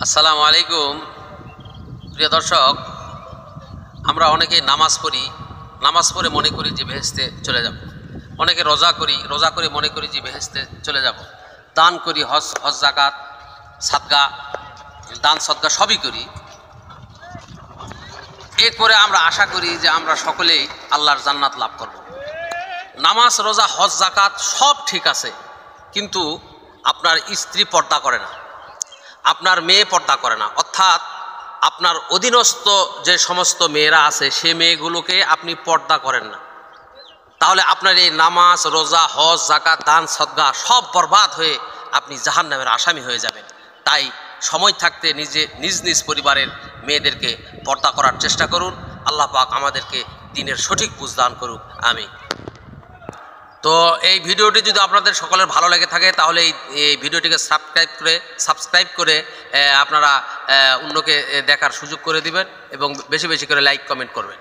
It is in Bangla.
আসসালামু আলাইকুম প্রিয় দর্শক, আমরা অনেকে নামাজ পড়ি, নামাজ পড়ে মনে করি যে বেহেশতে চলে যাব। অনেকে রোজা করি, রোজা করে মনে করি যে বেহেশতে চলে যাব। দান করি, হজ জাকাত সাদগা, দান সদগা সবই করি। এরপরে আমরা আশা করি যে আমরা সকলেই আল্লাহর জান্নাত লাভ করব। নামাজ রোজা হজ জাকাত সব ঠিক আছে, কিন্তু আপনার স্ত্রী পর্দা করে না, আপনার মেয়ে পর্দা করে না, অর্থাৎ আপনার অধীনস্থ যে সমস্ত মেয়েরা আছে সে মেয়েগুলোকে আপনি পর্দা করেন না, তাহলে আপনার এই নামাজ রোজা হজ জাকাত দান সদগা সব বরবাদ হয়ে আপনি জাহান্নামের আসামি হয়ে যাবেন। তাই সময় থাকতে নিজ নিজ পরিবারের মেয়েদেরকে পর্দা করার চেষ্টা করুন। আল্লাহ পাক আমাদেরকে দ্বীনের সঠিক বুঝ দান করুক, আমিন। তো এই ভিডিওটি যদি আপনাদের সকলের ভালো লেগে থাকে তাহলে এই ভিডিওটিকে সাবস্ক্রাইব করে আপনারা অন্যকে দেখার সুযোগ করে দিবেন এবং বেশি বেশি করে লাইক কমেন্ট করবেন।